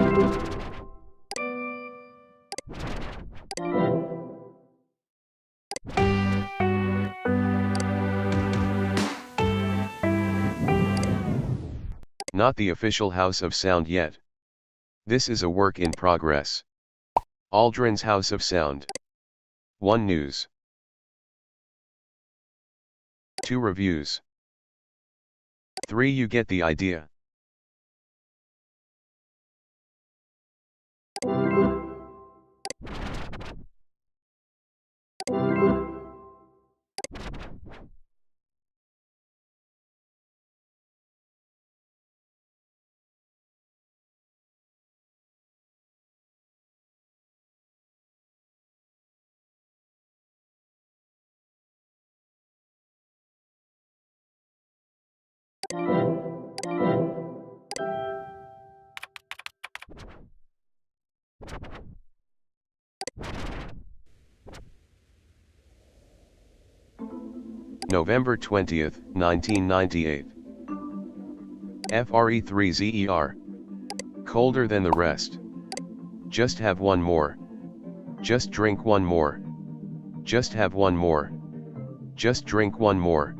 Not the official House of Sound yet. This is a work in progress. Aldrin's House of Sound. 1 News. 2 Reviews. 3 You get the idea. November 20th, 1998. FRE3ZER. Colder than the rest. Just have one more. Just drink one more. Just have one more. Just drink one more.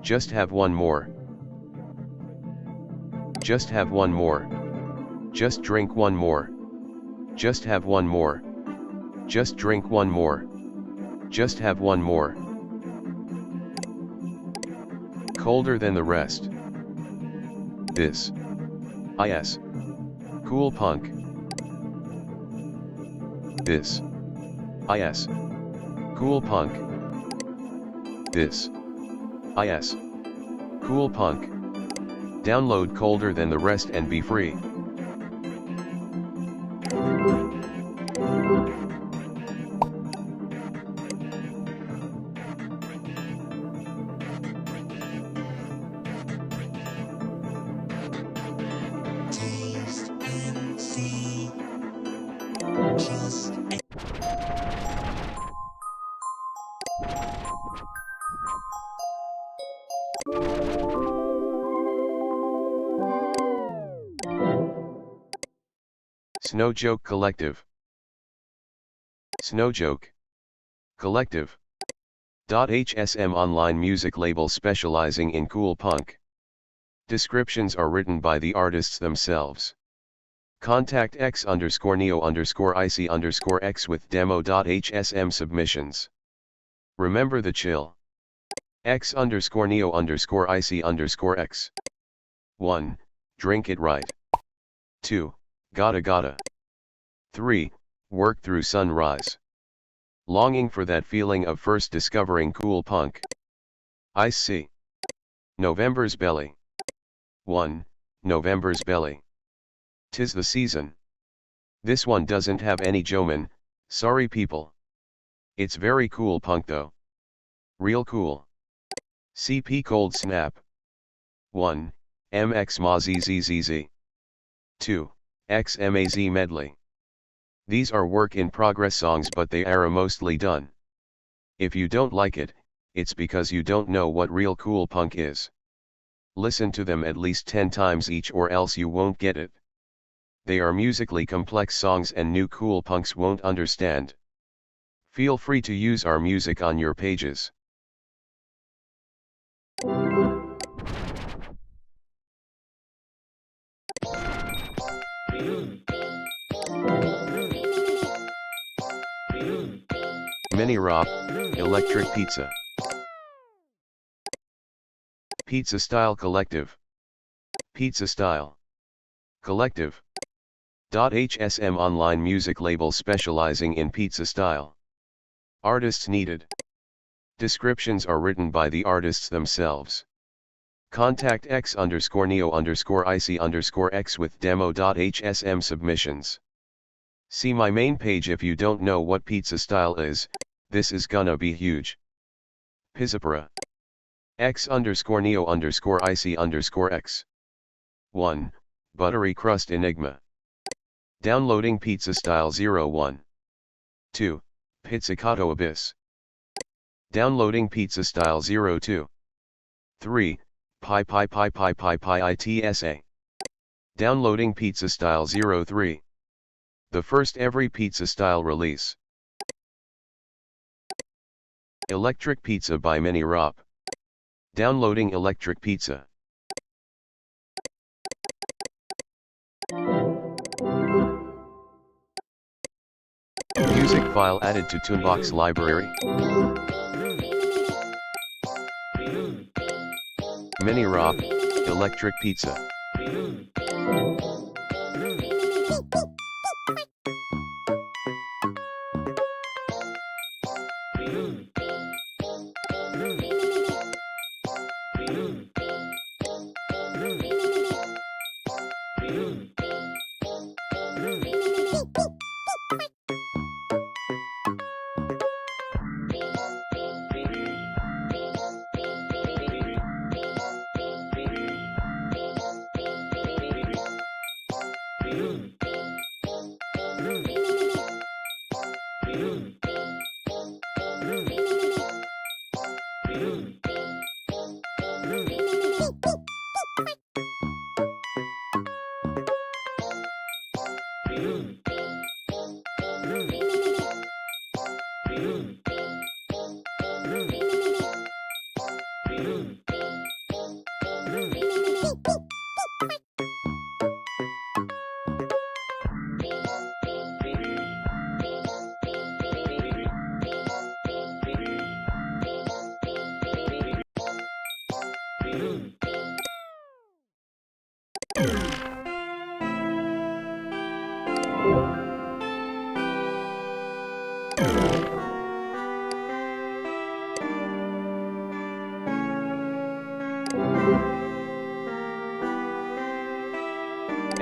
Just have one more. Just have one more. Just drink one more. Just have one more. Just drink one more. Just have one more. Colder than the rest. This is cool punk. This is cool punk. This is cool punk. Download Colder Than the Rest and be free. Snow Joke Collective. Snow Joke Collective. HSM online music label specializing in cool punk. Descriptions are written by the artists themselves. Contact X_Neo_IC_X with demo.hsm submissions. Remember the chill. X_Neo_IC_X. 1. Drink it right. 2. Gotta. 3. Work through sunrise. Longing for that feeling of first discovering cool punk. I see. November's belly. 1. November's belly. 'Tis the season. This one doesn't have any Joman, sorry people. It's very cool punk though. Real cool. CP Cold Snap. 1. MX Ma ZZZZ. 2. XMAZ Medley. These are work in progress songs, but they are mostly done. If you don't like it, it's because you don't know what real cool punk is. Listen to them at least 10 times each or else you won't get it. They are musically complex songs and new cool punks won't understand. Feel free to use our music on your pages. Mini Rop, Electric Pizza. Pizza Style Collective. Pizza Style Collective. HSM online music label specializing in pizza style. Artists needed. Descriptions are written by the artists themselves. Contact X_Neo_IC_X with demo.hsm submissions. See my main page if you don't know what pizza style is. This is gonna be huge. Pizzapara. X_Neo_IC_X. 1. Buttery Crust Enigma. Downloading Pizza Style 01. 2. Pizzicato Abyss. Downloading Pizza Style 02. 3. Pi ITSA. Downloading Pizza Style 03. The first every pizza style release. Electric Pizza by Mini Rop. Downloading Electric Pizza. Music file added to Toonbox library. Mini Rop, Electric Pizza.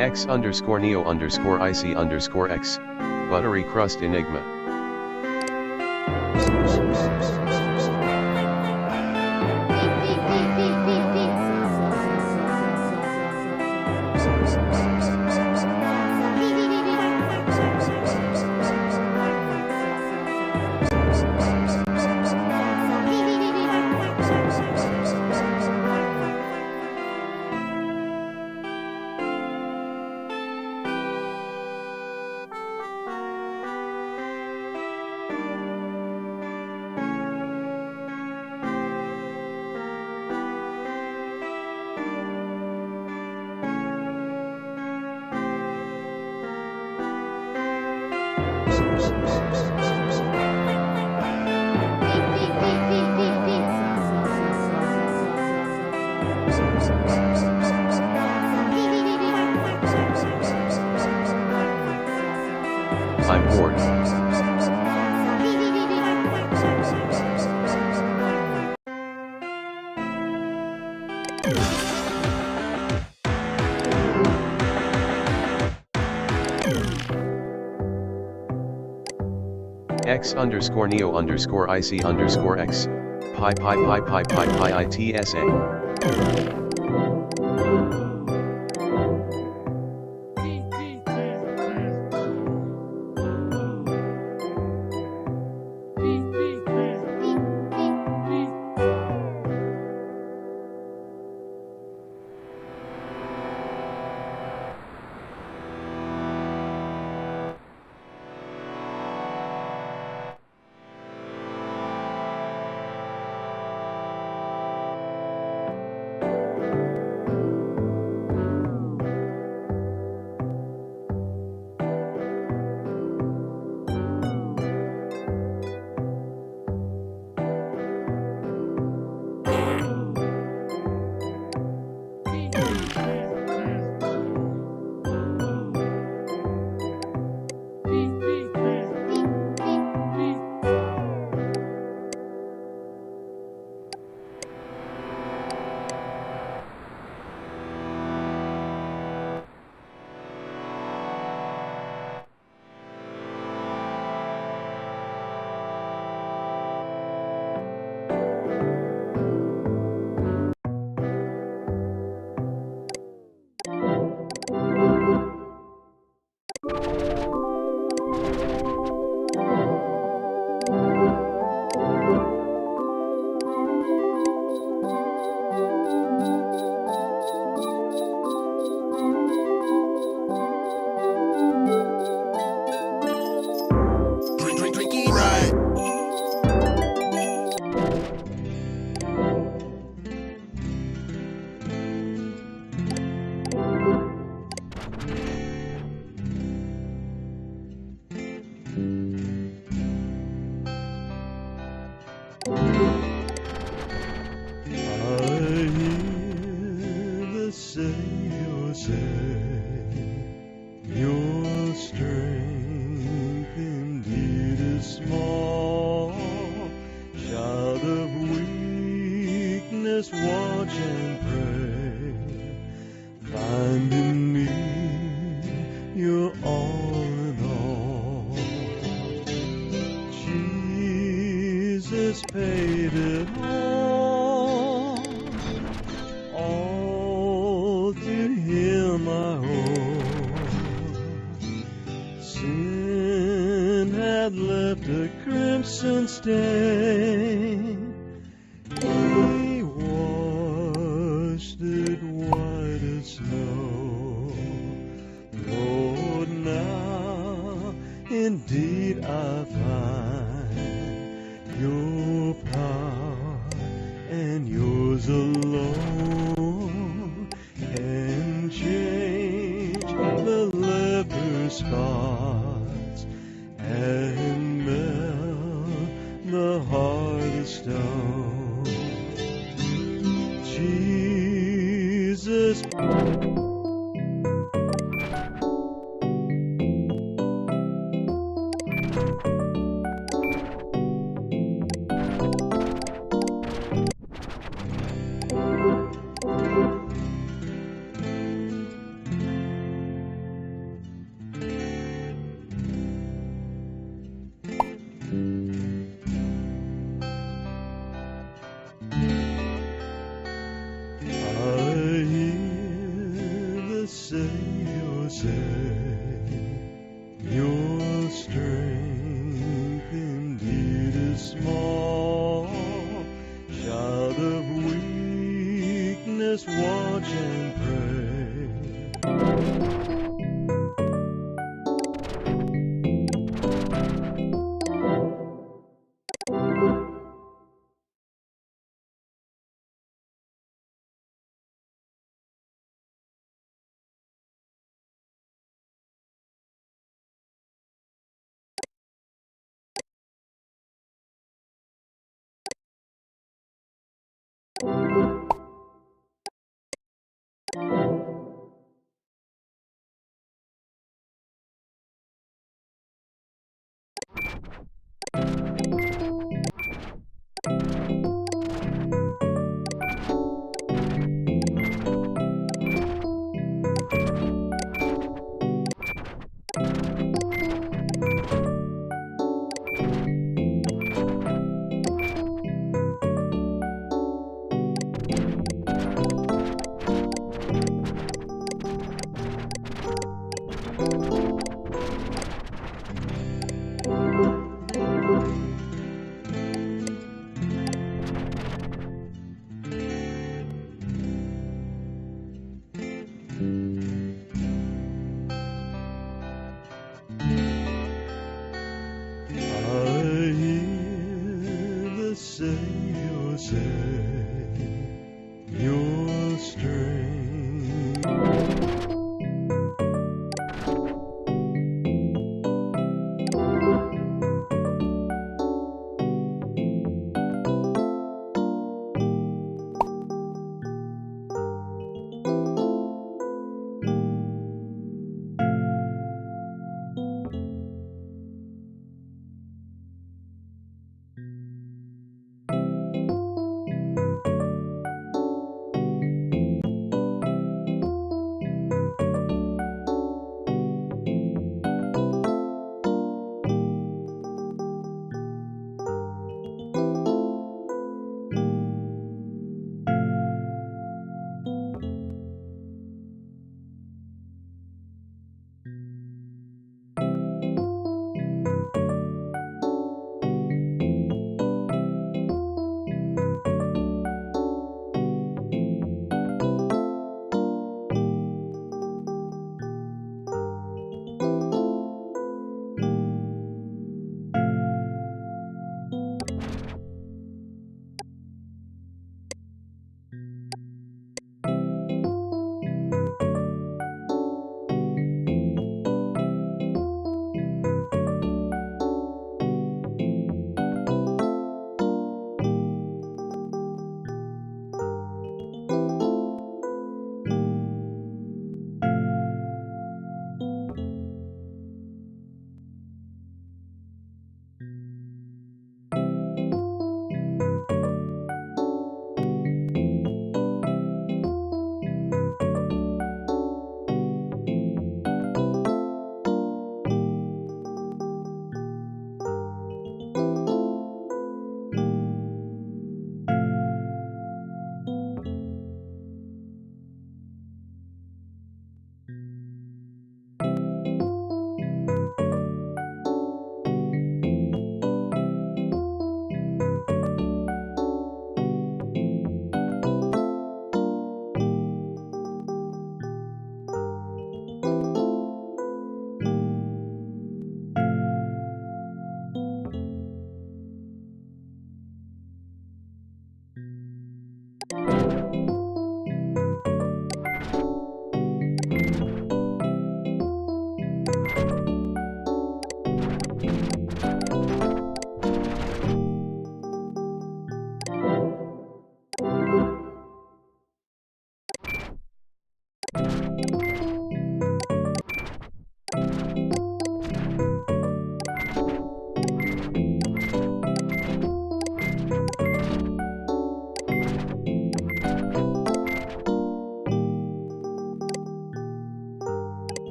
X_Neo_IC_X, Buttery Crust Enigma. I'm bored. X_Neo_IC_X, pi ITSA. a small child of weakness, watch and pray. Find in me your all in all. Jesus paid it all to him I owe. Sin had left a crimson stain, he washed it white as snow. Lord, now indeed I find your power and yours alone can change the leper's spots and melt the heart of stone. Jesus. Savior say, your strength indeed is small. Child of weakness, watch and pray. Savior say, your strength.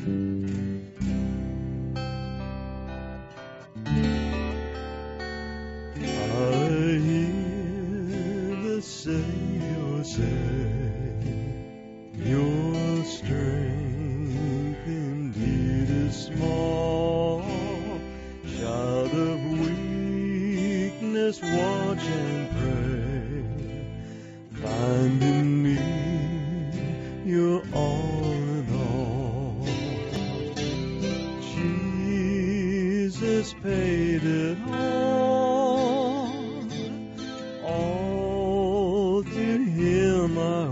hear the sailor say, your strength indeed is small. Child of weakness, watch and pray. Find in me your all in all. Jesus paid it all to him I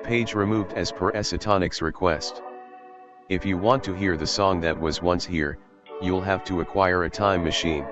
Page removed as per Esatonic's request. If you want to hear the song that was once here, you'll have to acquire a time machine.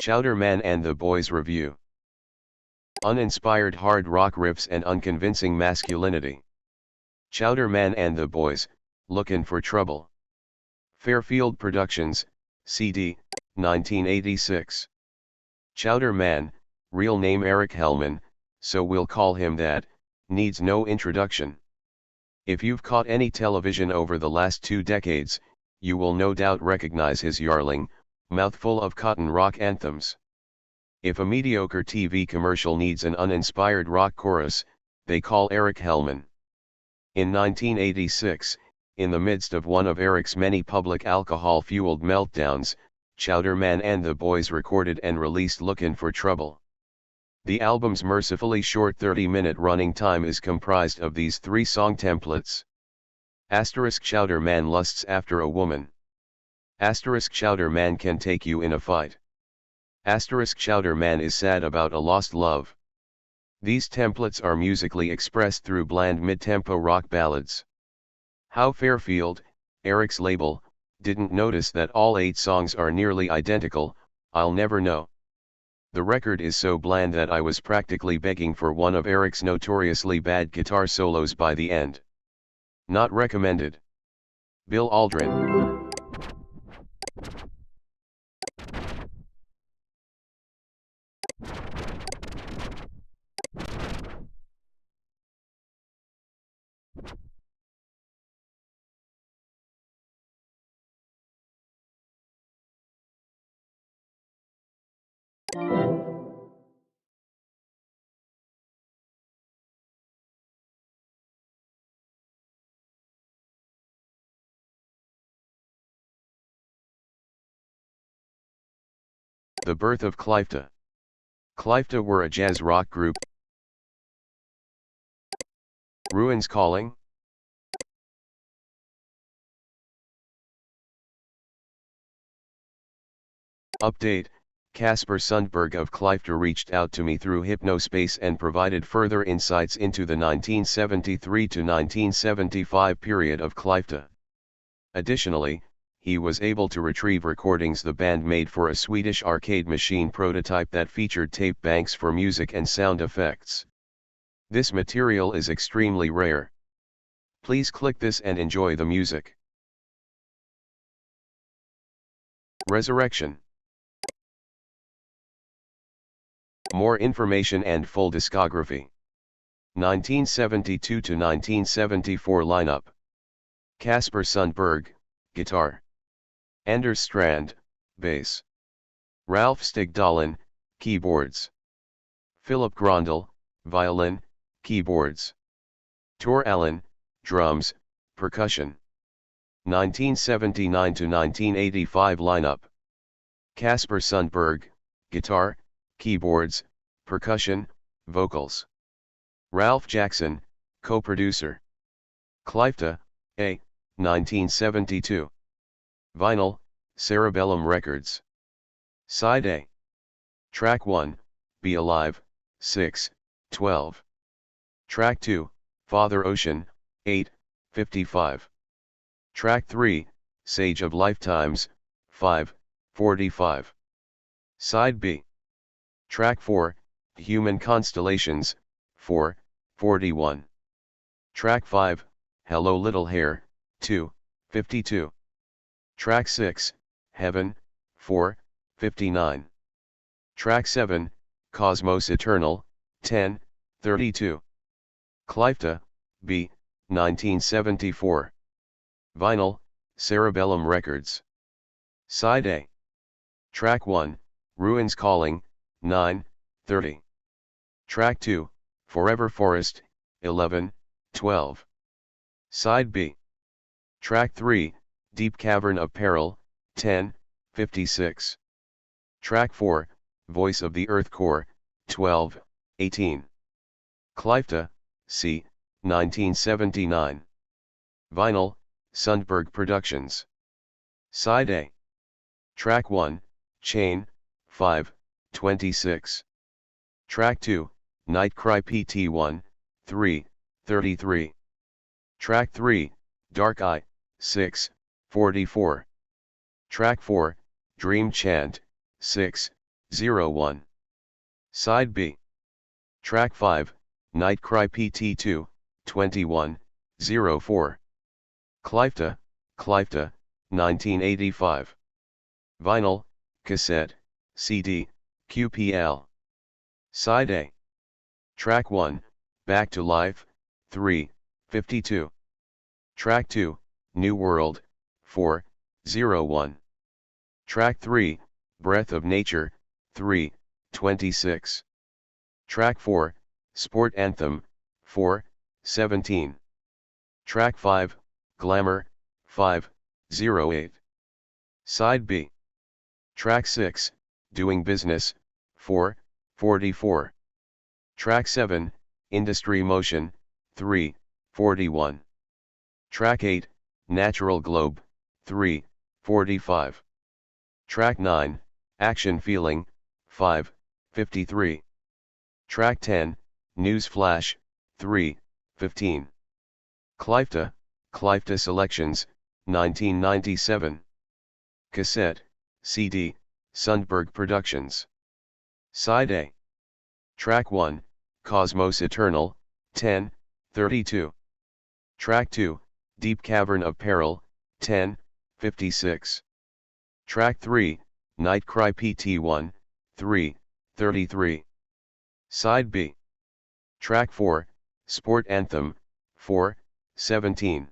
Chowder Man and the Boys Review. Uninspired hard rock riffs and unconvincing masculinity. Chowder Man and the Boys, Lookin' for Trouble. Fairfield Productions, CD, 1986. Chowder Man, real name Eric Hellman, so we'll call him that, needs no introduction. If you've caught any television over the last 2 decades, you will no doubt recognize his yarling, mouthful of cotton rock anthems. If a mediocre TV commercial needs an uninspired rock chorus, they call Eric Hellman. In 1986, in the midst of one of Eric's many public alcohol-fueled meltdowns, Chowder Man and the Boys recorded and released Lookin' for Trouble. The album's mercifully short 30-minute running time is comprised of these 3 song templates. Asterisk Chowder Man lusts after a woman. Asterisk Chowder Man can take you in a fight. Asterisk Chowder Man is sad about a lost love. These templates are musically expressed through bland mid-tempo rock ballads. How Fairfield, Eric's label, didn't notice that all 8 songs are nearly identical, I'll never know. The record is so bland that I was practically begging for one of Eric's notoriously bad guitar solos by the end. Not recommended. Bill Aldrin. The birth of Clifta. Clifta were a jazz rock group. Ruins Calling. Update, Casper Sundberg of Clifta reached out to me through Hypnospace and provided further insights into the 1973 to 1975 period of Clifta. Additionally, he was able to retrieve recordings the band made for a Swedish arcade machine prototype that featured tape banks for music and sound effects. This material is extremely rare. Please click this and enjoy the music. Resurrection. More information and full discography. 1972 to 1974 lineup. Casper Sundberg, guitar. Anders Strand, bass. Ralph Stigdalen, keyboards. Philip Grondel, violin, keyboards. Tor Allen, drums, percussion. 1979 to 1985 lineup. Casper Sundberg, guitar, keyboards, percussion, vocals. Ralph Jackson, co-producer. Clifta, A, 1972. Vinyl, Cerebellum Records. Side A. Track 1, Be Alive, 6, 12. Track 2, Father Ocean, 8, 55. Track 3, Sage of Lifetimes, 5, 45. Side B. Track 4, Human Constellations, 4, 41. Track 5, Hello Little Hare, 2, 52. Track 6, Heaven, 4, 59. Track 7, Cosmos Eternal, 10, 32. Clifta, B, 1974. Vinyl, Cerebellum Records. Side A. Track 1, Ruins Calling, 9, 30. Track 2, Forever Forest, 11, 12. Side B. Track 3, Deep Cavern of Peril, 10, 56. Track 4, Voice of the Earth Core, 12, 18. Clifta, C, 1979. Vinyl, Sundberg Productions. Side A. Track 1, Chain, 5, 26. Track 2, Nightcry PT1, 3, 33. Track 3, Dark Eye, 6, 44. Track 4, Dream Chant, 6, 01. Side B. Track 5, Nightcry PT2, 21, 04. Clifta, 1985. Vinyl, cassette, CD, QPL. Side A. Track 1, Back to Life, 3, 52. Track 2, New World, 4, 01. Track 3, Breath of Nature, 3, 26. Track 4, Sport Anthem, 4, 17. Track 5, Glamour, 5, 08. Side B. Track 6, Doing Business, 4, 44. Track 7, Industry Motion, 3, 41. Track 8, Natural Globe, 3, 45. Track 9, Action Feeling, 5, 53. Track 10, News Flash, 3, 15. Clifta, Clifton Selections, 1997. Cassette, CD, Sundberg Productions. Side A. Track 1, Cosmos Eternal, 10:32. Track 2, Deep Cavern of Peril, 10:56. Track 3, Night Cry PT1, 3:33. Side B. Track 4, Sport Anthem, 4:17.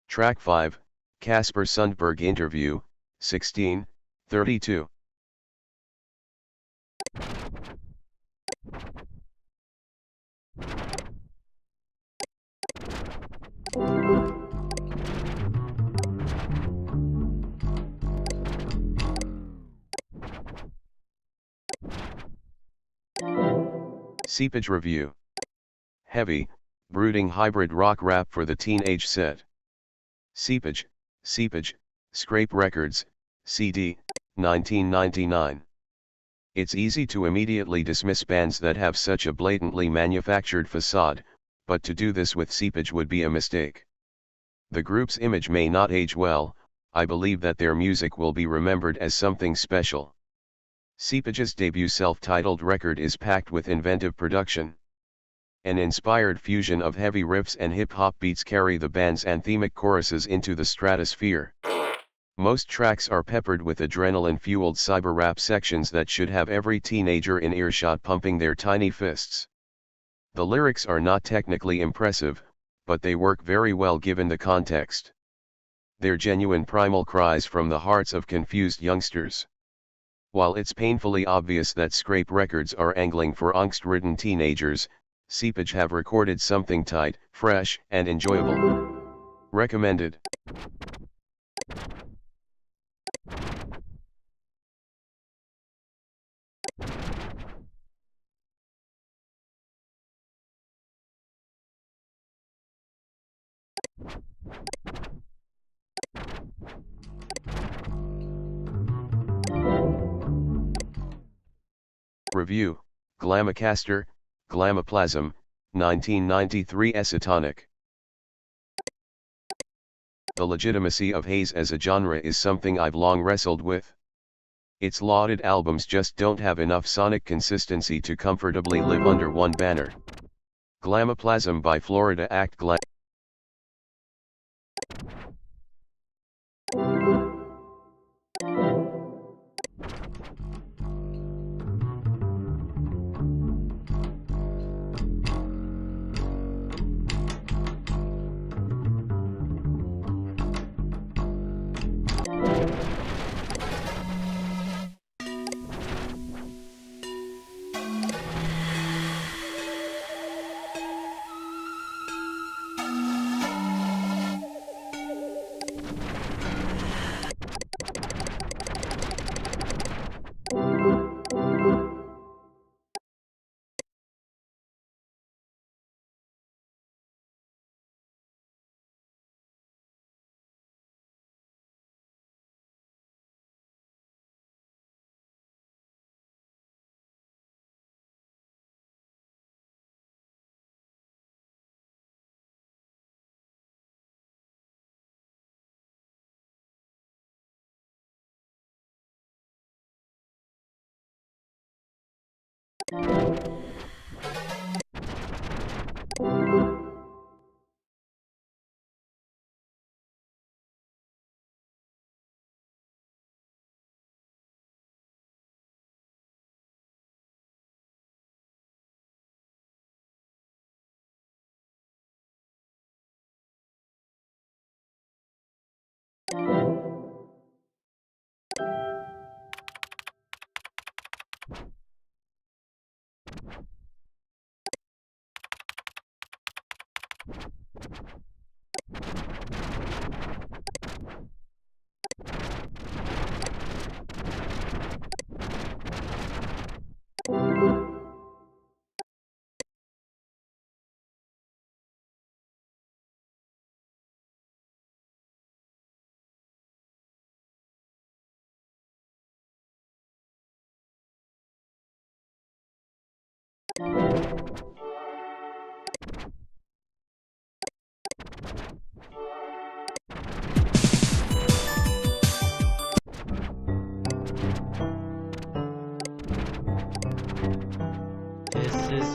Track 5, Casper Sundberg Interview, 16:32. Seepage Review. Heavy, brooding hybrid rock rap for the teenage set. Seepage, Scrape Records, CD, 1999. It's easy to immediately dismiss bands that have such a blatantly manufactured facade, but to do this with Seepage would be a mistake. The group's image may not age well, I believe that their music will be remembered as something special. Seepage's debut self-titled record is packed with inventive production. An inspired fusion of heavy riffs and hip-hop beats carry the band's anthemic choruses into the stratosphere. Most tracks are peppered with adrenaline-fueled cyber rap sections that should have every teenager in earshot pumping their tiny fists. The lyrics are not technically impressive, but they work very well given the context. They're genuine primal cries from the hearts of confused youngsters. While it's painfully obvious that Scrape Records are angling for angst-ridden teenagers, Seepage have recorded something tight, fresh, and enjoyable. Recommended. Review, Glamacaster, Glamaplasm, 1993 Esotonic. The legitimacy of haze as a genre is something I've long wrestled with. Its lauded albums just don't have enough sonic consistency to comfortably live under one banner. Glamaplasm by Florida Act Glam.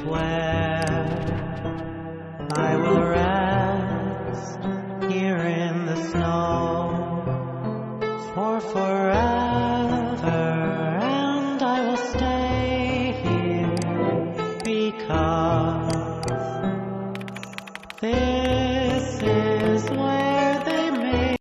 where I will rest here in the snow for forever, and I will stay here because this is where they make.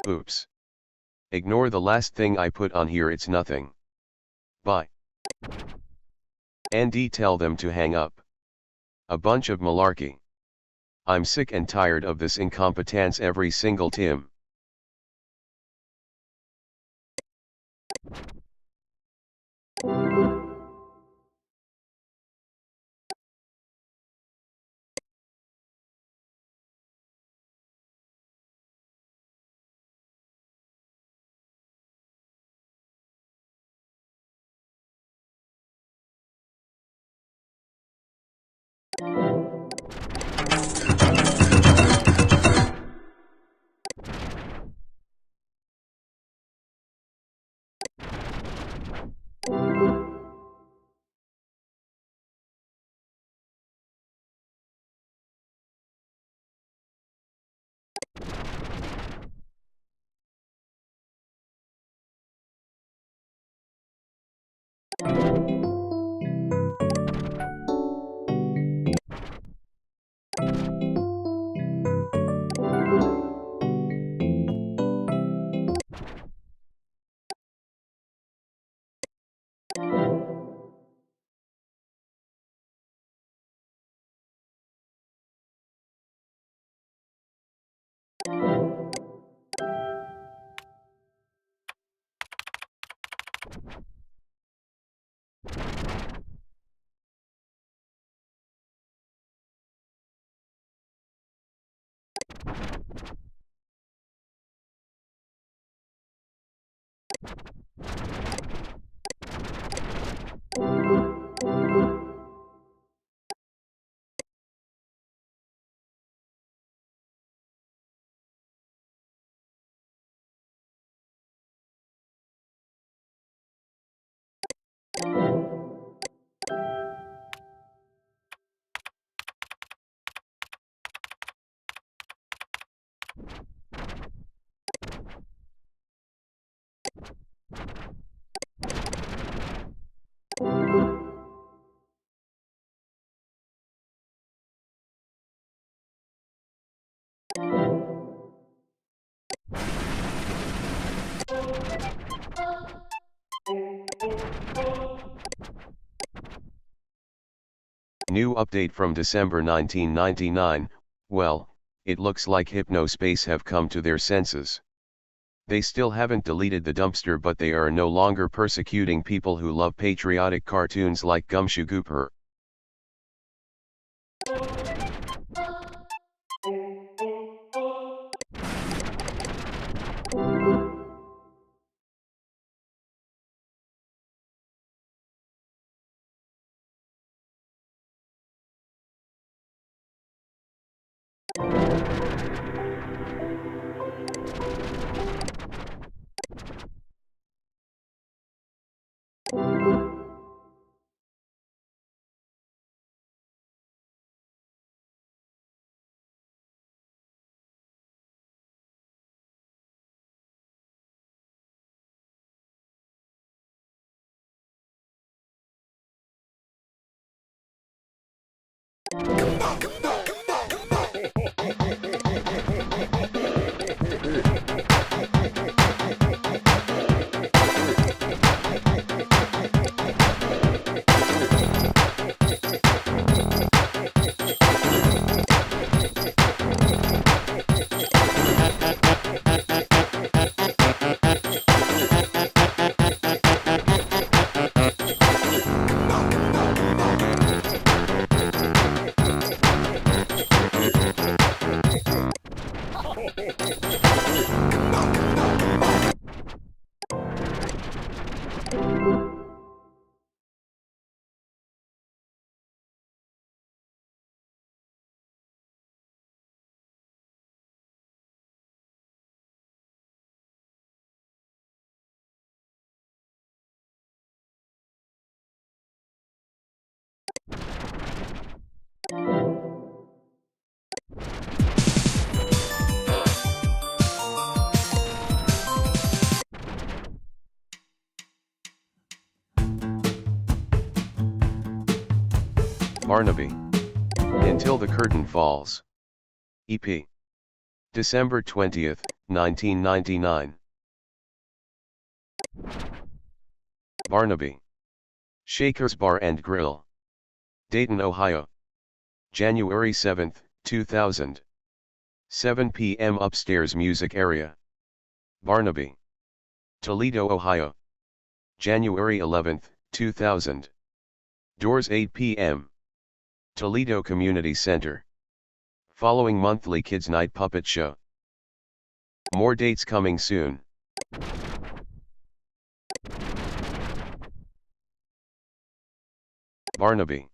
Oops. Ignore the last thing I put on here, it's nothing. Bye. And tell them to hang up. A bunch of malarkey. I'm sick and tired of this incompetence every single time. New update from December 1999, well, it looks like Hypnospace have come to their senses. They still haven't deleted the dumpster, but they are no longer persecuting people who love patriotic cartoons like Gumshoe Gooper. Barnaby. Until the Curtain Falls. EP. December 20th, 1999. Barnaby. Shaker's Bar and Grill. Dayton, Ohio. January 7th, 2000. 7 p.m. Upstairs Music Area. Barnaby. Toledo, Ohio. January 11th, 2000. Doors 8 p.m. Toledo Community Center. Following monthly Kids Night Puppet Show. More dates coming soon. Barnaby.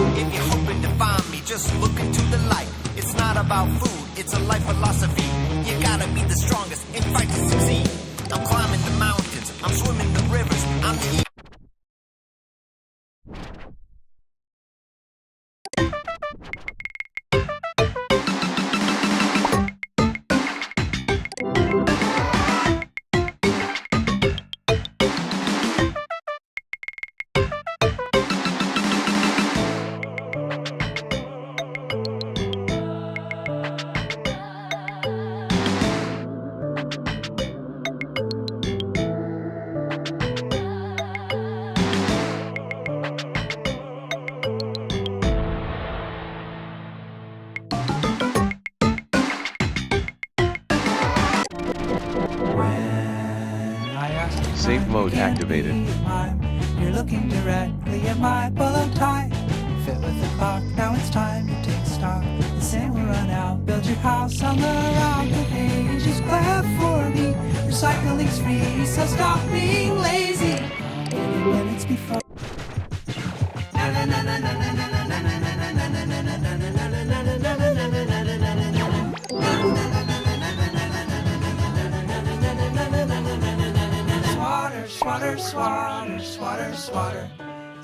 If you're hoping to find me, just look into the light. It's not about food, it's a life philosophy. You gotta be the strongest and fight to succeed. I'm climbing the mountains, I'm swimming the rivers, I'm the Safe mode activated. You're looking directly at my polo tie. Fit with the clock, now it's time to take stock. The sand will run out, build your house on the rock of ages. Clap for me, recycling's free, so stop being lazy. 30 minutes before. Swatter, swatter, swatter, swatter.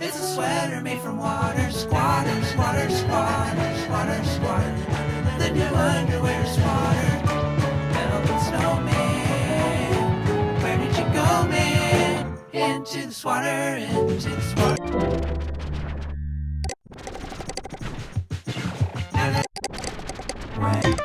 It's a sweater made from water. Squatter, squatter, squatter, squatter, squatter. The new underwear squatter. Melvin Snowman. Where did you go, man? Into the swatter, into the swatter. Right.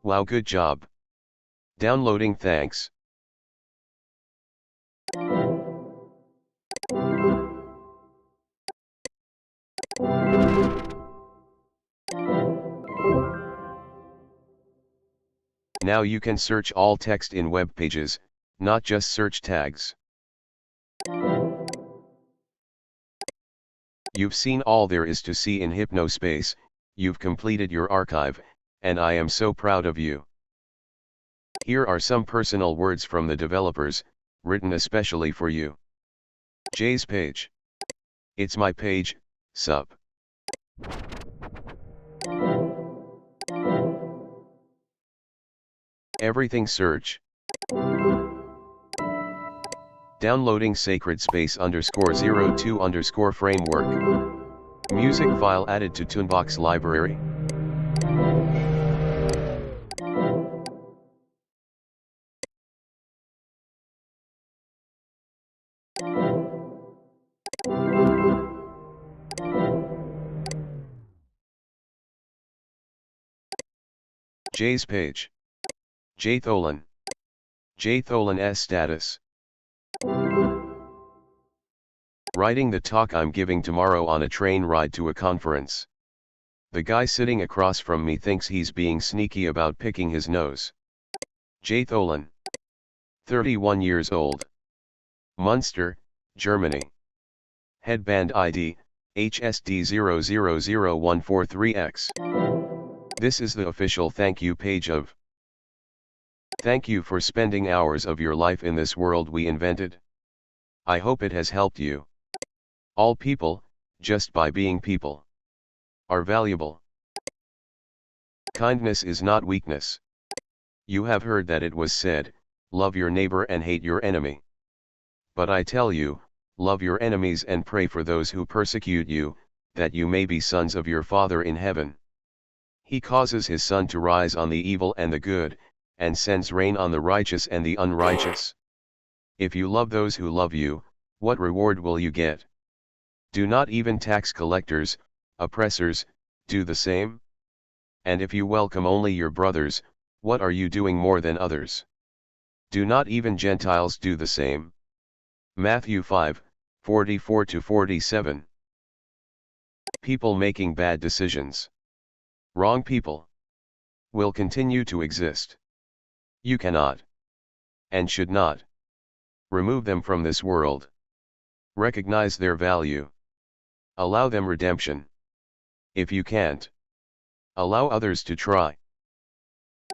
Wow, good job. Downloading, thanks. Now you can search all text in web pages, not just search tags. You've seen all there is to see in Hypnospace, you've completed your archive, and I am so proud of you. Here are some personal words from the developers, written especially for you. Jay's page. It's my page, sup. Everything search. Downloading Sacred Space _02_ framework. Music file added to Tunebox library. Jay's page. Jatholan. Jatholan status. Writing the talk I'm giving tomorrow on a train ride to a conference. The guy sitting across from me thinks he's being sneaky about picking his nose. Jatholen. 31 years old. Munster, Germany. Headband ID, HSD000143X. This is the official thank you page of. Thank you for spending hours of your life in this world we invented. I hope it has helped you. All people, just by being people, are valuable. Kindness is not weakness. You have heard that it was said, love your neighbor and hate your enemy. But I tell you, love your enemies and pray for those who persecute you, that you may be sons of your Father in heaven. He causes his sun to rise on the evil and the good, and sends rain on the righteous and the unrighteous. If you love those who love you, what reward will you get? Do not even tax collectors, oppressors, do the same? And if you welcome only your brothers, what are you doing more than others? Do not even Gentiles do the same? Matthew 5:44-47. People making bad decisions. Wrong people will continue to exist. You cannot, and should not, remove them from this world. Recognize their value. Allow them redemption. If you can't, allow others to try.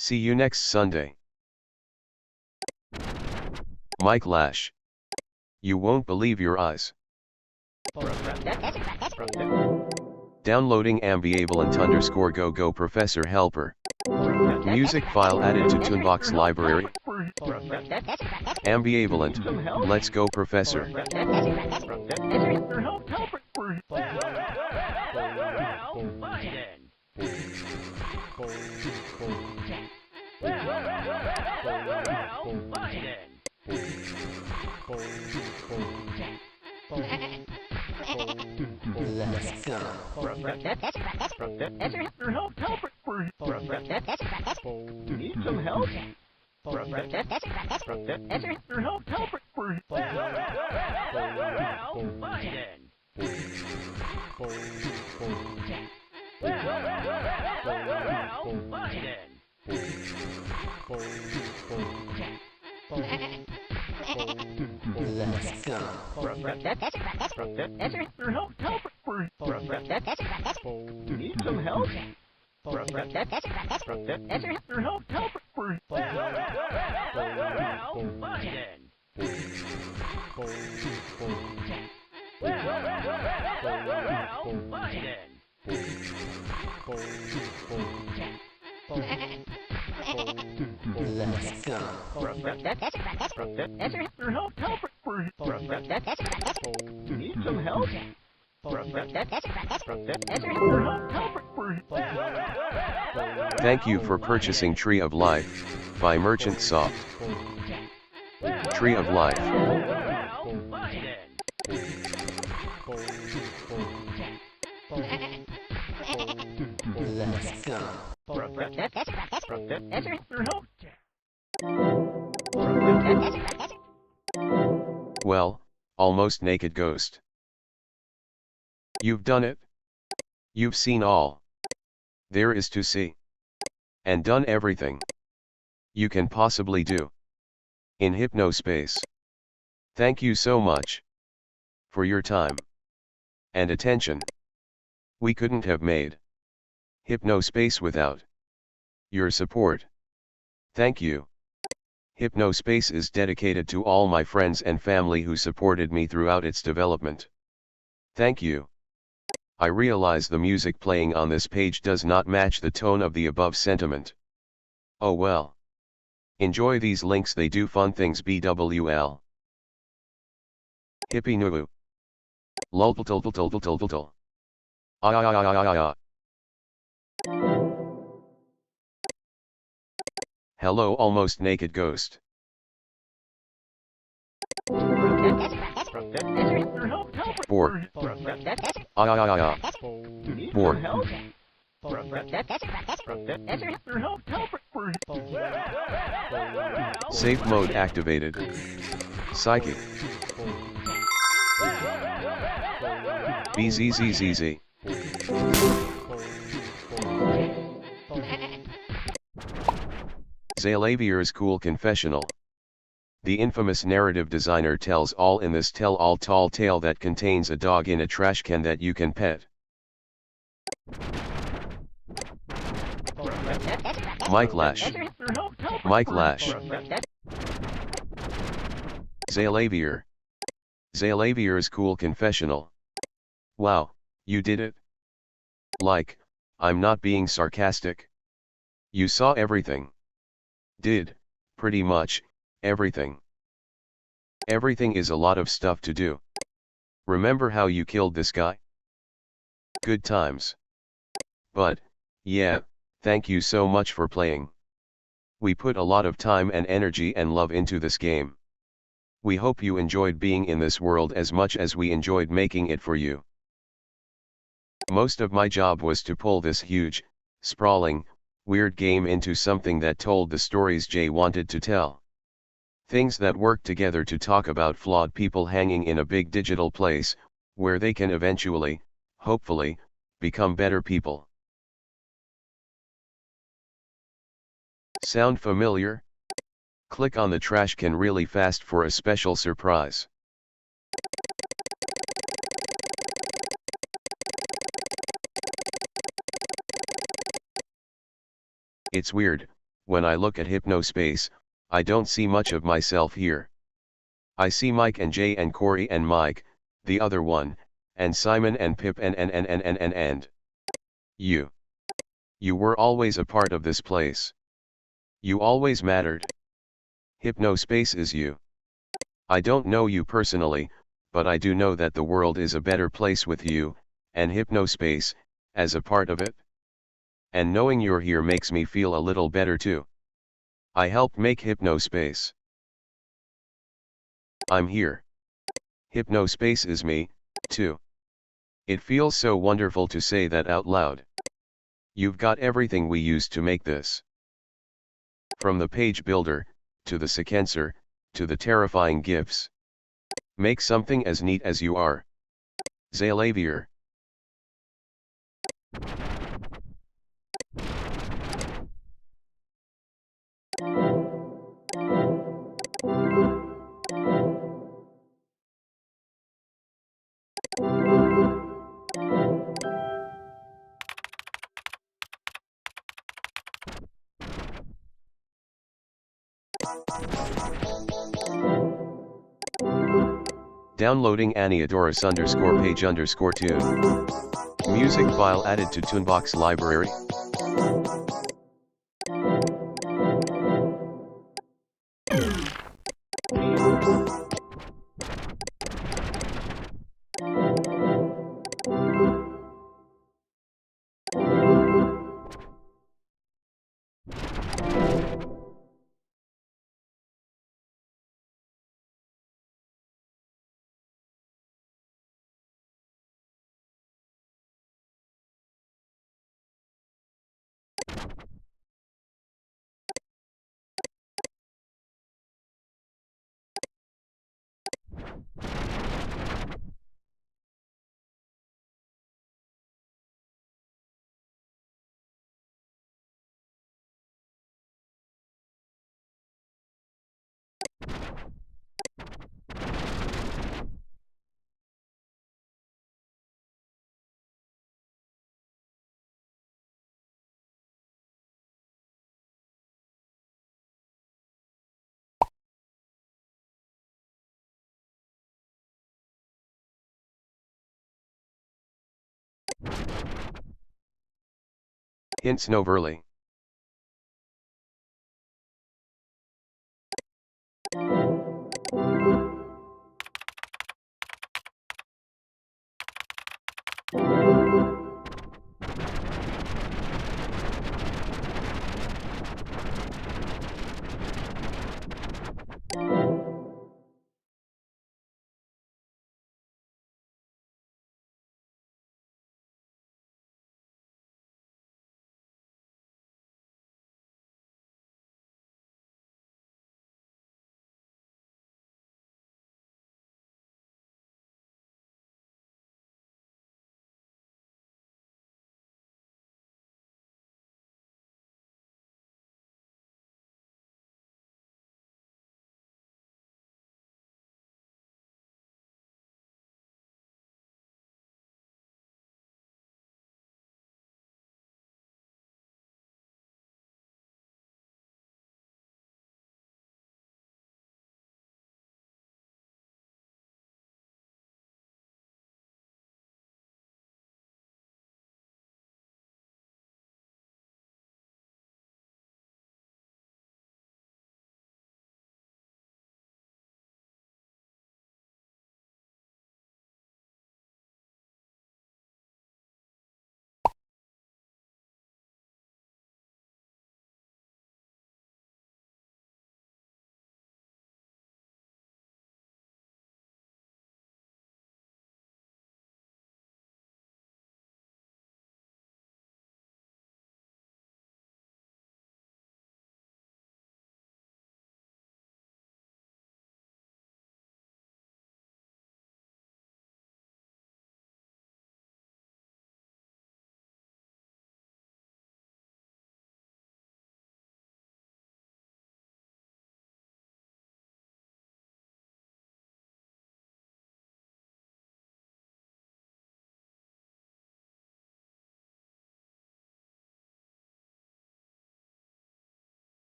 See you next Sunday. Mike Lash. You won't believe your eyes. Downloading ambivalent_go Professor Helper. Music file added to Toonbox library. Ambivalent, let's go Professor. Let's go. Need some help? Let's go. Need some help? Let's go. Need some help? Thank you for purchasing Tree of Life, by Merchant Soft. Tree of Life. Let's go. Well, almost naked ghost. You've done it. You've seen all there is to see. And done everything you can possibly do in Hypnospace. Thank you so much for your time and attention. We couldn't have made Hypnospace without your support. Thank you. Hypnospace is dedicated to all my friends and family who supported me throughout its development. Thank you. I realize the music playing on this page does not match the tone of the above sentiment. Oh well. Enjoy these links, they do fun things. BWL. Hippie Nulu. Lulpultulpultulpultulpultul. Hello, almost naked ghost. Borg. Borg. Safe mode activated. Psychic. BZZZZ. Xalavier's cool confessional. The infamous narrative designer tells all in this tell-all tall tale that contains a dog in a trash can that you can pet. Mike Lash. Mike Lash. Xalavier. Xalavier's cool confessional. Wow, you did it? Like, I'm not being sarcastic. You saw everything. Did, pretty much, everything. Everything is a lot of stuff to do. Remember how you killed this guy? Good times. But, yeah, thank you so much for playing. We put a lot of time and energy and love into this game. We hope you enjoyed being in this world as much as we enjoyed making it for you. Most of my job was to pull this huge, sprawling, weird game into something that told the stories Jay wanted to tell. Things that work together to talk about flawed people hanging in a big digital place, where they can eventually, hopefully, become better people. Sound familiar? Click on the trash can really fast for a special surprise. It's weird, when I look at Hypnospace, I don't see much of myself here. I see Mike and Jay and Corey and Mike, the other one, and Simon and Pip and you. You were always a part of this place. You always mattered. Hypnospace is you. I don't know you personally, but I do know that the world is a better place with you, and Hypnospace, as a part of it. And knowing you're here makes me feel a little better too. I helped make Hypnospace. I'm here. Hypnospace is me, too. It feels so wonderful to say that out loud. You've got everything we used to make this. From the page builder, to the sequencer, to the terrifying GIFs. Make something as neat as you are. Xalavier. Downloading Aniadorus _page _tune. Music file added to Tunebox library. Hints Noverly.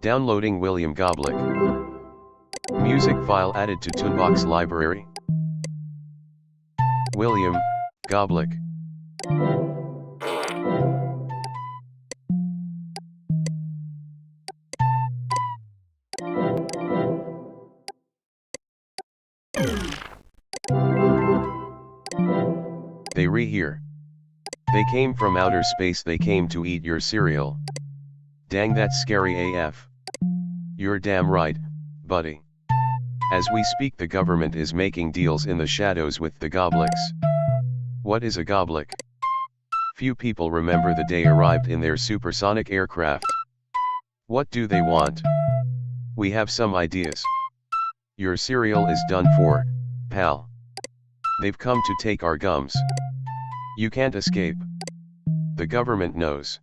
Downloading William Goblick. Music file added to Toonbox library. William Goblick. They here. They came from outer space, they came to eat your cereal. Dang, that's scary AF. You're damn right, buddy. As we speak, the government is making deals in the shadows with the Goblicks. What is a Goblick? Few people remember the day arrived in their supersonic aircraft. What do they want? We have some ideas. Your cereal is done for, pal. They've come to take our gums. You can't escape. The government knows.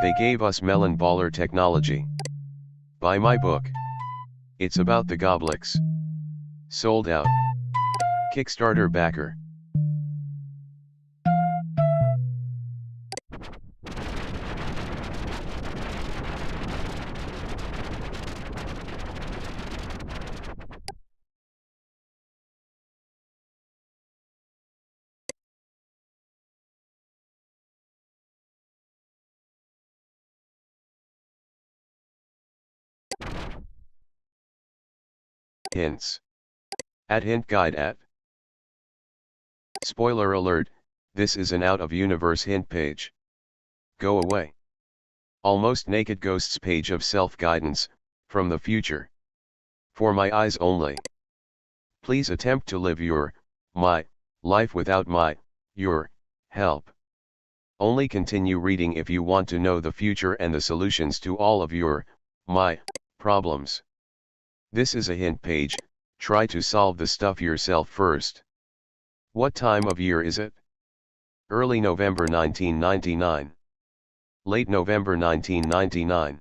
They gave us melon baller technology. Buy my book. It's about the Goblicks. Sold out. Kickstarter backer. Hints. At hint guide at. Spoiler alert, this is an out-of-universe hint page. Go away. Almost naked ghosts page of self-guidance, from the future. For my eyes only. Please attempt to live my life without your help. Only continue reading if you want to know the future and the solutions to all of my problems. This is a hint page, try to solve the stuff yourself first. What time of year is it? Early November 1999. Late November 1999.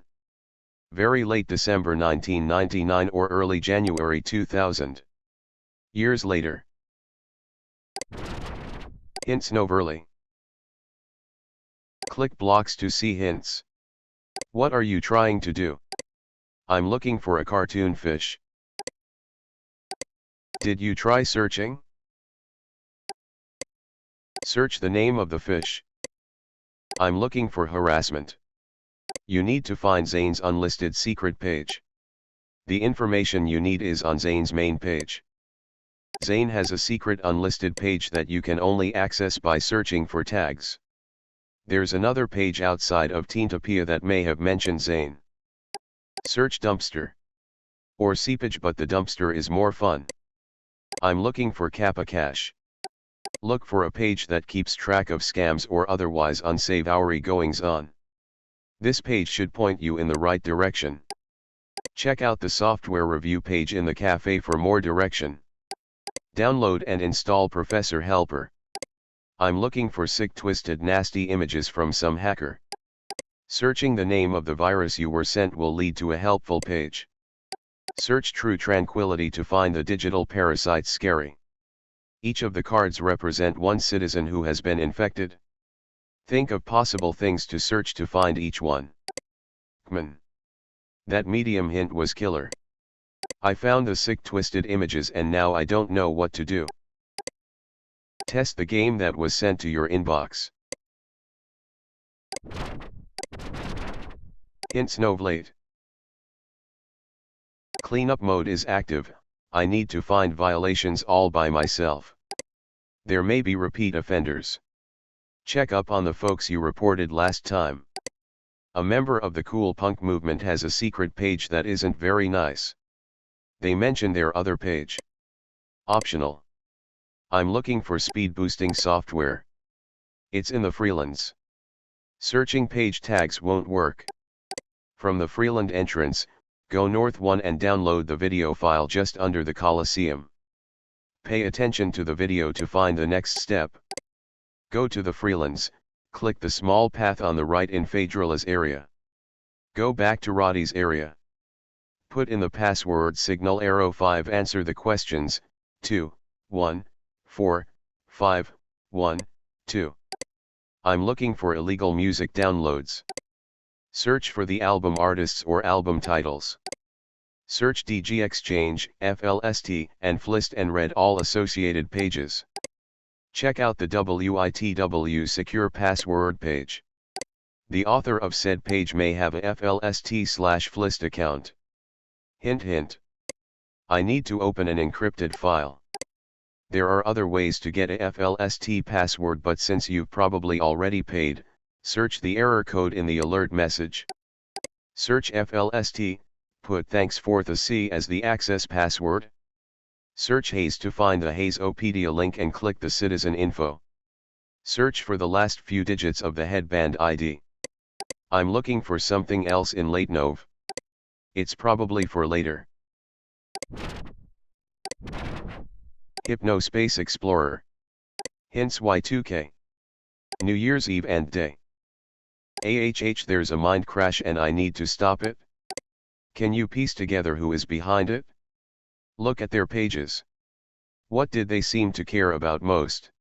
Very late December 1999 or early January 2000. Years later. Hints Noverly. Click blocks to see hints. What are you trying to do? I'm looking for a cartoon fish. Did you try searching? Search the name of the fish. I'm looking for harassment. You need to find Zane's unlisted secret page. The information you need is on Zane's main page. Zane has a secret unlisted page that you can only access by searching for tags. There's another page outside of Teentopia that may have mentioned Zane. Search dumpster. Or seepage, but the dumpster is more fun. I'm looking for Kappa Cash. Look for a page that keeps track of scams or otherwise unsavory goings on. This page should point you in the right direction. Check out the software review page in the cafe for more direction. Download and install Professor Helper. I'm looking for sick, twisted, nasty images from some hacker. Searching the name of the virus you were sent will lead to a helpful page. Search True Tranquility to find the digital parasites scary. Each of the cards represent one citizen who has been infected. Think of possible things to search to find each one. That medium hint was killer. I found the sick, twisted images and now I don't know what to do. Test the game that was sent to your inbox. Hints Novlate. Cleanup mode is active. I need to find violations all by myself. There may be repeat offenders. Check up on the folks you reported last time. A member of the cool punk movement has a secret page that isn't very nice. They mention their other page. Optional. I'm looking for speed boosting software. It's in the Freelands. Searching page tags won't work. From the Freeland entrance, go north 1 and download the video file just under the Coliseum. Pay attention to the video to find the next step. Go to the Freelands, click the small path on the right in Phaedrala's area. Go back to Roddy's area. Put in the password signal arrow 5, answer the questions, 2, 1, 4, 5, 1, 2. I'm looking for illegal music downloads. Search for the album artists or album titles. Search DG Exchange, FLST, and FLIST and read all associated pages. Check out the WITW Secure Password page. The author of said page may have a FLST/FLIST account. Hint hint. I need to open an encrypted file. There are other ways to get a FLST password, but since you've probably already paid, search the error code in the alert message. Search FLST, put thanks for the C as the access password. Search Haze to find the Hazeopedia link and click the citizen info. Search for the last few digits of the headband ID. I'm looking for something else in late Nov. It's probably for later. Hypnospace Explorer. Hints Y2K. New Year's Eve and Day. AHH, there's a mind crash and I need to stop it. Can you piece together who is behind it? Look at their pages. What did they seem to care about most?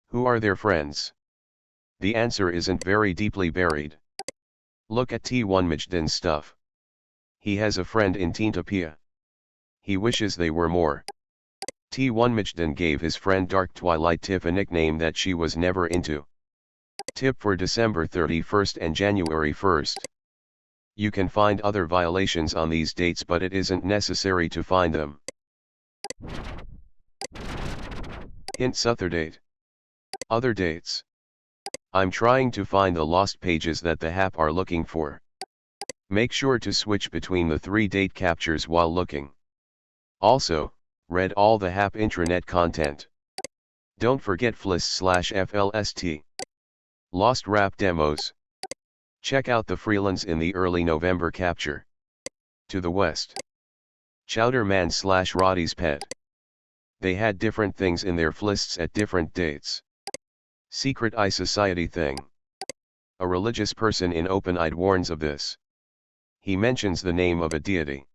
Who are their friends? The answer isn't very deeply buried. Look at T1 Majdan's stuff. He has a friend in Teentopia. He wishes they were more. T1 Majdan gave his friend Dark Twilight Tiff a nickname that she was never into. Tip for December 31st and January 1st. You can find other violations on these dates, but it isn't necessary to find them. Hints other date. Other dates. I'm trying to find the lost pages that the HAP are looking for. Make sure to switch between the 3 date captures while looking. Also, read all the HAP intranet content. Don't forget FLIST/FLST. Lost rap demos. Check out the freelance in the early November capture. To the west. Chowderman/Roddy's pet. They had different things in their FLISTs at different dates. Secret Eye Society thing. A religious person in Open-Eyed warns of this. He mentions the name of a deity.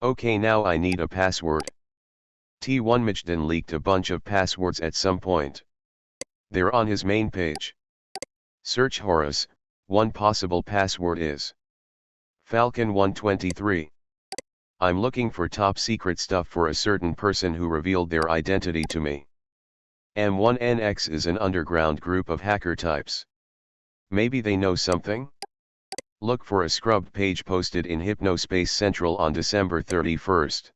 Okay, now I need a password. T1 Majdan leaked a bunch of passwords at some point. They're on his main page. Search Horus. One possible password is Falcon 123. I'm looking for top secret stuff for a certain person who revealed their identity to me. M1NX is an underground group of hacker types. Maybe they know something? Look for a scrubbed page posted in Hypnospace Central on December 31st.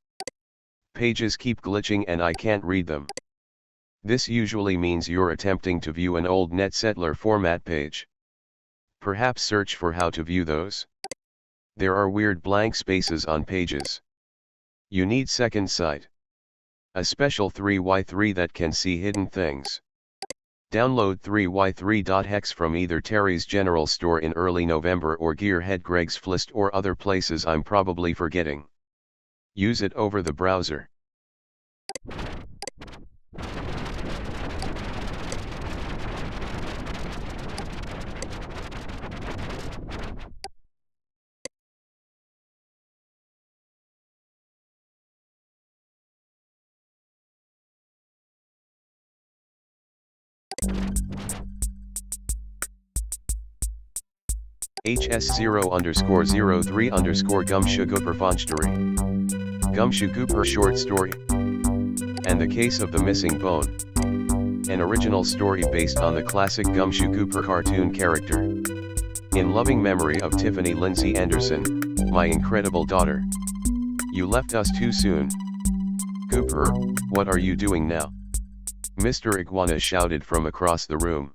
Pages keep glitching and I can't read them. This usually means you're attempting to view an old NetSettler format page. Perhaps search for how to view those. There are weird blank spaces on pages. You need second sight. A special 3y3 that can see hidden things. Download 3y3.hex from either Terry's General Store in early November or Gearhead Greg's FLIST or other places I'm probably forgetting. Use it over the browser. HS0_03_ Gumshuguperfonstory. Gumshuguper short story. And the Case of the Missing Bone. An original story based on the classic Gumshuguper cartoon character. In loving memory of Tiffany Lindsay Anderson, my incredible daughter. You left us too soon. Gooper, what are you doing now? Mr. Iguana shouted from across the room.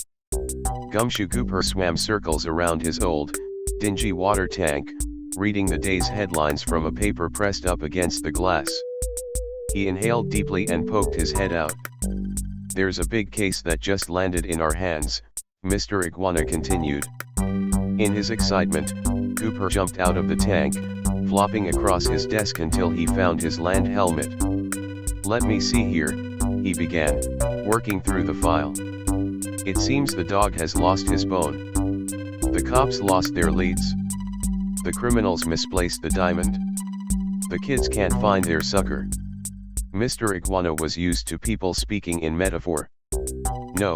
Gumshoe Gooper swam circles around his old, dingy water tank, reading the day's headlines from a paper pressed up against the glass. He inhaled deeply and poked his head out. There's a big case that just landed in our hands, Mr. Iguana continued. In his excitement, Gooper jumped out of the tank, flopping across his desk until he found his land helmet. Let me see here, he began, working through the file. It seems the dog has lost his bone. The cops lost their leads. The criminals misplaced the diamond. The kids can't find their sucker. Mr. Iguana was used to people speaking in metaphor. No,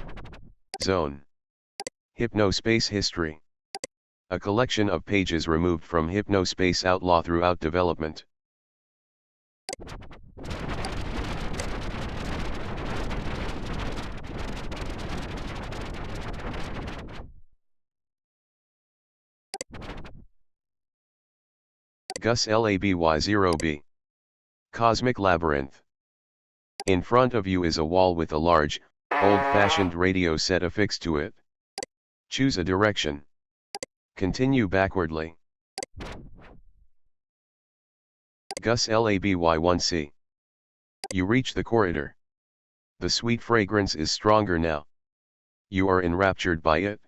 Zone. Hypnospace History. A collection of pages removed from Hypnospace Outlaw throughout development. Gus Laby0B. Cosmic Labyrinth. In front of you is a wall with a large, old-fashioned radio set affixed to it. Choose a direction. Continue backwardly. Gus Laby1C. You reach the corridor. The sweet fragrance is stronger now. You are enraptured by it.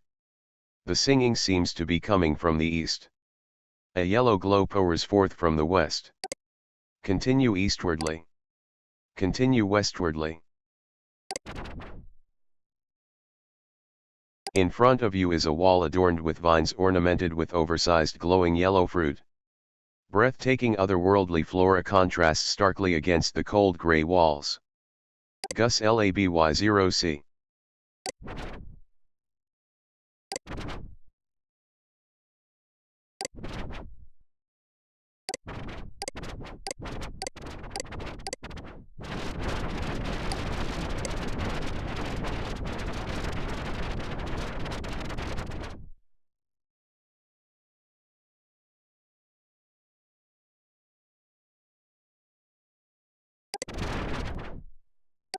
The singing seems to be coming from the east. A yellow glow pours forth from the west. Continue eastwardly. Continue westwardly. In front of you is a wall adorned with vines ornamented with oversized glowing yellow fruit. Breathtaking otherworldly flora contrasts starkly against the cold gray walls. Gus Laby0C.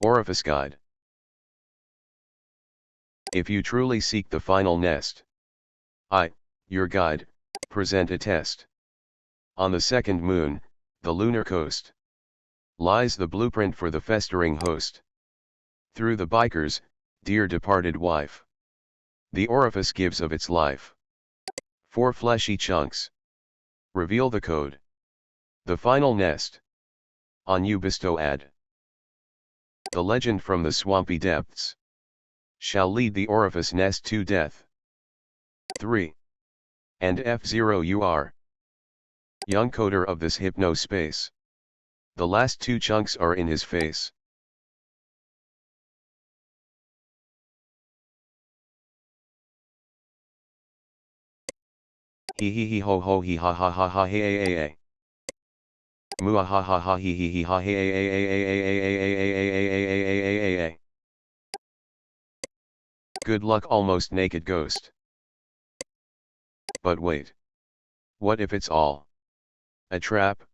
Orifice Guide. If you truly seek the final nest, I, your guide, present a test. On the second moon, the lunar coast, lies the blueprint for the festering host. Through the bikers, dear departed wife, the orifice gives of its life. 4 fleshy chunks reveal the code. The final nest, on you bestow ad. The legend from the swampy depths shall lead the orifice nest to death. 3. And F0 you are, young coder of this hypnospace. The last 2 chunks are in his face. He he ho ho he ha ha ha ha hey hey hey. Mua ha ha ha he ha hey hey hey hey hey hey hey. Good luck, almost naked ghost. But wait. What if it's all a trap?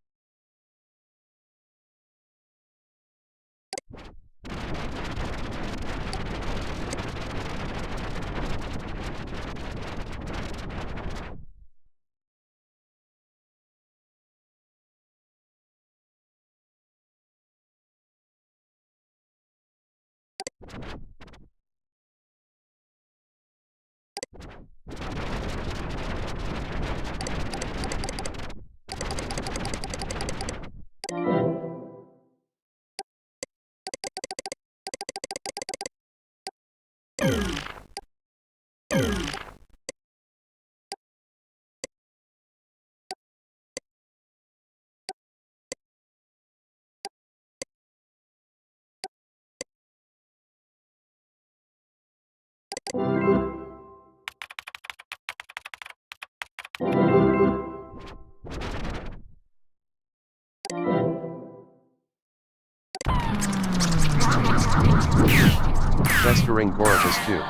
Festering orifice 2.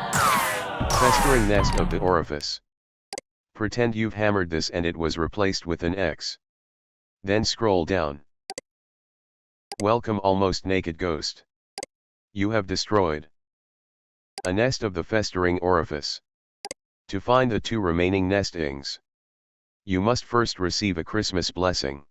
Festering nest of the orifice. Pretend you've hammered this and it was replaced with an X. Then scroll down. Welcome, almost naked ghost. You have destroyed a nest of the festering orifice. To find the 2 remaining nestings, you must first receive a Christmas blessing.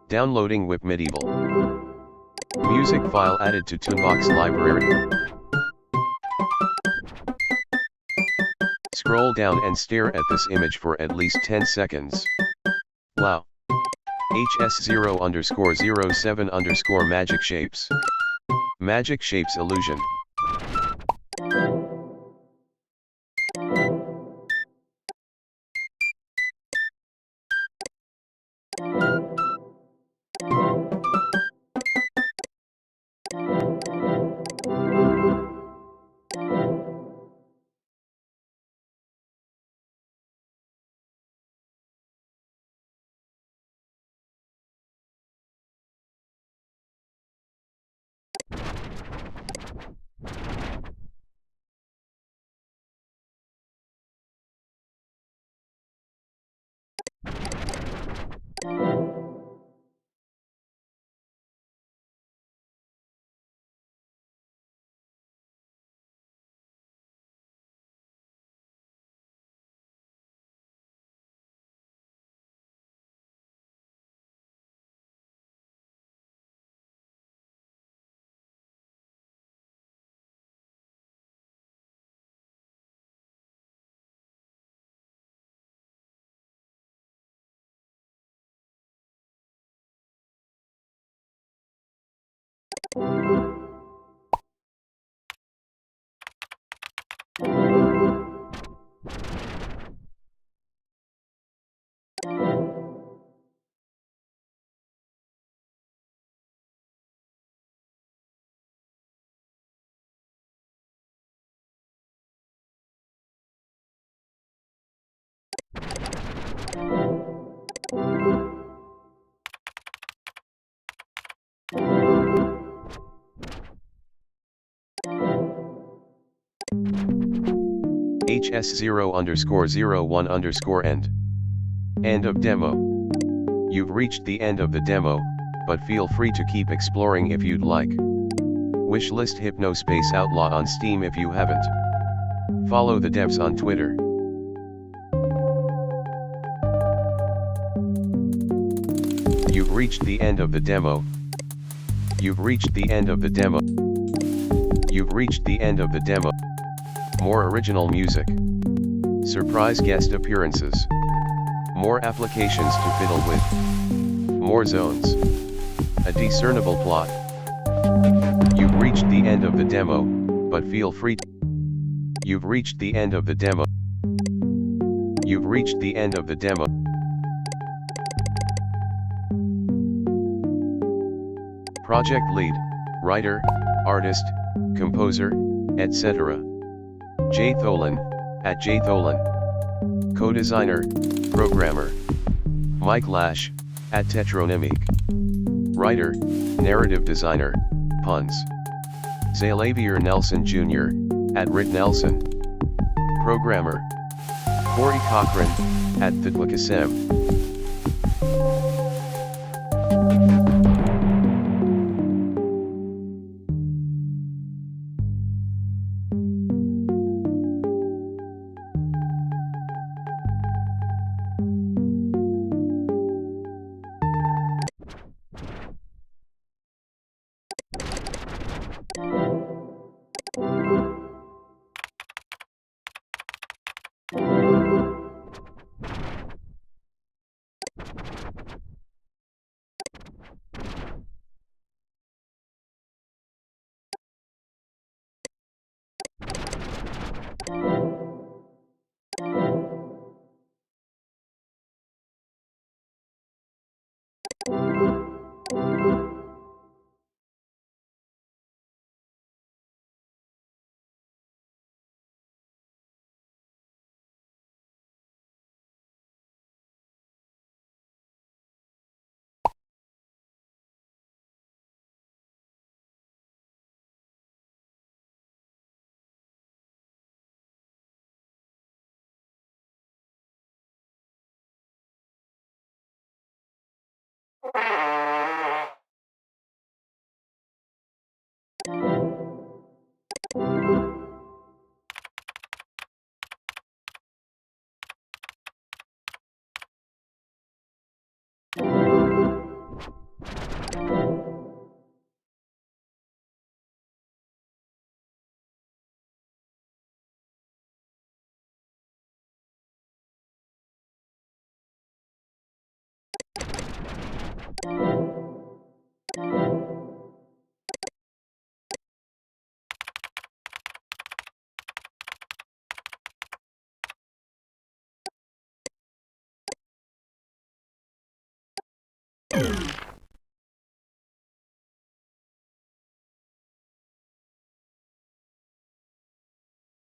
Downloading Whip Medieval. Music file added to Toonbox library. Scroll down and stare at this image for at least 10 seconds. Wow. HS0_07_ magic shapes. Magic shapes illusion. HS0_01_ End of demo. You've reached the end of the demo, but feel free to keep exploring if you'd like. Wishlist Hypnospace Outlaw on Steam if you haven't. Follow the devs on Twitter. You've reached the end of the demo. You've reached the end of the demo. You've reached the end of the demo. More original music. Surprise guest appearances. More applications to fiddle with. More zones. A discernible plot. You've reached the end of the demo, but feel free to. You've reached the end of the demo. You've reached the end of the demo. Project lead, writer, artist, composer, etc. J. Tholen, at J. Tholen. Co-designer, programmer. Mike Lash, at Tetronymic. Writer, narrative designer, puns. Xavier Nelson Jr., at Rit Nelson. Programmer. Corey Cochran, at Thidlakasem.